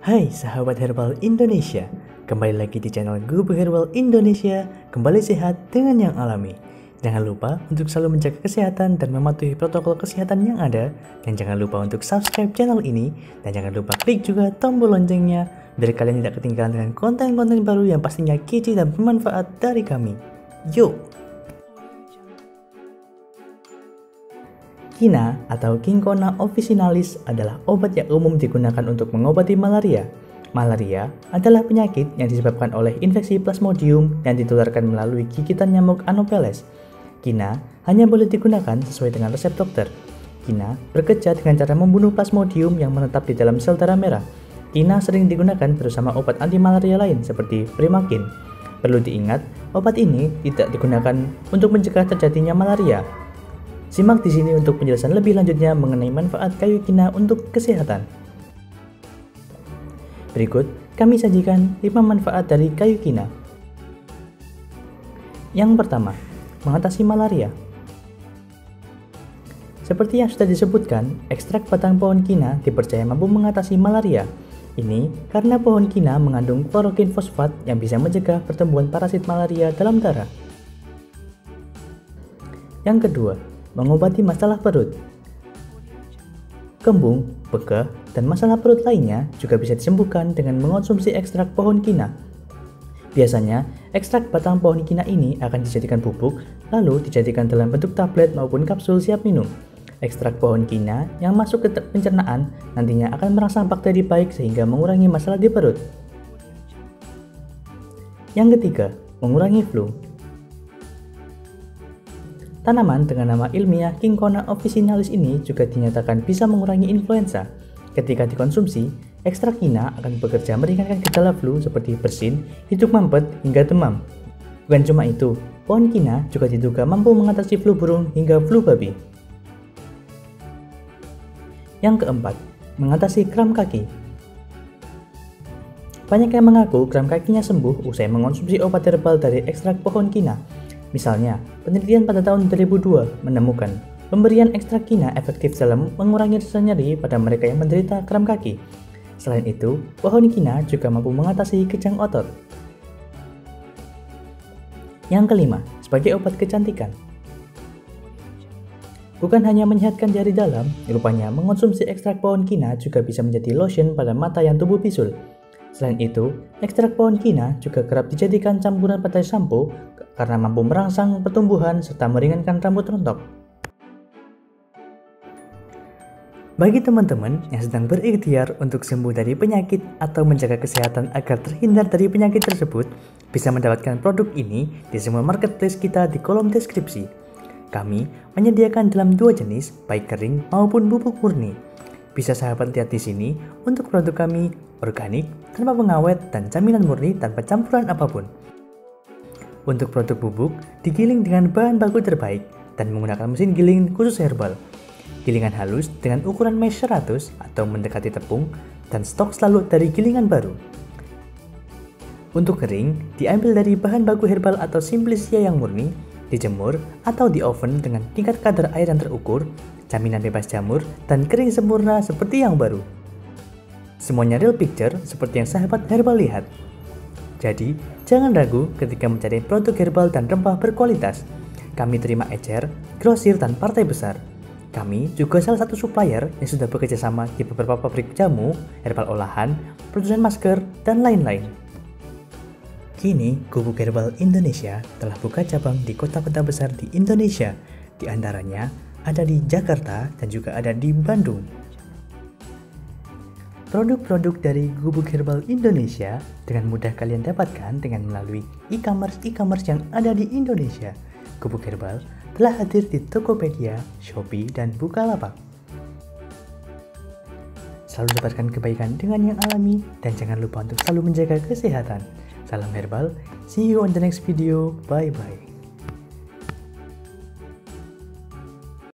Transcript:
Hai sahabat herbal Indonesia, kembali lagi di channel Gubuk Herbal Indonesia, kembali sehat dengan yang alami. Jangan lupa untuk selalu menjaga kesehatan dan mematuhi protokol kesehatan yang ada, dan jangan lupa untuk subscribe channel ini, dan jangan lupa klik juga tombol loncengnya, biar kalian tidak ketinggalan dengan konten-konten baru yang pastinya kece dan bermanfaat dari kami. Yuk! Kina atau Cinchona officinalis adalah obat yang umum digunakan untuk mengobati malaria. Malaria adalah penyakit yang disebabkan oleh infeksi Plasmodium yang ditularkan melalui gigitan nyamuk Anopheles. Kina hanya boleh digunakan sesuai dengan resep dokter. Kina bekerja dengan cara membunuh Plasmodium yang menetap di dalam sel darah merah. Kina sering digunakan bersama obat anti malaria lain seperti Primakin. Perlu diingat, obat ini tidak digunakan untuk mencegah terjadinya malaria. Simak di sini untuk penjelasan lebih lanjutnya mengenai manfaat kayu kina untuk kesehatan. Berikut kami sajikan 5 manfaat dari kayu kina. Yang pertama, mengatasi malaria. Seperti yang sudah disebutkan, ekstrak batang pohon kina dipercaya mampu mengatasi malaria. Ini karena pohon kina mengandung klorokin fosfat yang bisa mencegah pertumbuhan parasit malaria dalam darah. Yang kedua, mengobati masalah perut. Kembung, begah, dan masalah perut lainnya juga bisa disembuhkan dengan mengonsumsi ekstrak pohon kina. Biasanya, ekstrak batang pohon kina ini akan dijadikan bubuk, lalu dijadikan dalam bentuk tablet maupun kapsul siap minum. Ekstrak pohon kina yang masuk ke pencernaan nantinya akan merangsang bakteri baik sehingga mengurangi masalah di perut. Yang ketiga, mengurangi flu. Tanaman dengan nama ilmiah Cinchona officinalis ini juga dinyatakan bisa mengurangi influenza. Ketika dikonsumsi, ekstrak kina akan bekerja meringankan gejala flu seperti bersin, hidung mampet, hingga demam. Bukan cuma itu, pohon kina juga diduga mampu mengatasi flu burung hingga flu babi. Yang keempat, mengatasi kram kaki. Banyak yang mengaku kram kakinya sembuh usai mengonsumsi obat herbal dari ekstrak pohon kina. Misalnya, penelitian pada tahun 2002 menemukan pemberian ekstrak kina efektif dalam mengurangi rasa nyeri pada mereka yang menderita kram kaki. Selain itu, pohon kina juga mampu mengatasi kejang otot. Yang kelima, sebagai obat kecantikan. Bukan hanya menyehatkan jari dalam, rupanya mengonsumsi ekstrak pohon kina juga bisa menjadi lotion pada mata yang tumbuh bisul. Selain itu, ekstrak pohon kina juga kerap dijadikan campuran pada sampo karena mampu merangsang pertumbuhan serta meringankan rambut rontok. Bagi teman-teman yang sedang berikhtiar untuk sembuh dari penyakit atau menjaga kesehatan agar terhindar dari penyakit tersebut, bisa mendapatkan produk ini di semua marketplace kita di kolom deskripsi. Kami menyediakan dalam 2 jenis, baik kering maupun bubuk murni. Bisa sahabat lihat di sini untuk produk kami organik, tanpa pengawet, dan jaminan murni tanpa campuran apapun. Untuk produk bubuk, digiling dengan bahan baku terbaik dan menggunakan mesin giling khusus herbal. Gilingan halus dengan ukuran mesh 100 atau mendekati tepung, dan stok selalu dari gilingan baru. Untuk kering, diambil dari bahan baku herbal atau simplicia yang murni, dijemur atau di oven dengan tingkat kadar air yang terukur, jaminan bebas jamur, dan kering sempurna seperti yang baru. Semuanya real picture seperti yang sahabat herbal lihat. Jadi, jangan ragu ketika mencari produk herbal dan rempah berkualitas. Kami terima ecer, grosir, dan partai besar. Kami juga salah satu supplier yang sudah bekerja sama di beberapa pabrik jamu, herbal olahan, produsen masker, dan lain-lain. Kini, Gubuk Herbal Indonesia telah buka cabang di kota-kota besar di Indonesia. Di antaranya ada di Jakarta dan juga ada di Bandung. Produk-produk dari Gubuk Herbal Indonesia dengan mudah kalian dapatkan dengan melalui e-commerce yang ada di Indonesia. Gubuk Herbal telah hadir di Tokopedia, Shopee, dan Bukalapak. Selalu dapatkan kebaikan dengan yang alami dan jangan lupa untuk selalu menjaga kesehatan. Salam herbal, see you on the next video, bye-bye.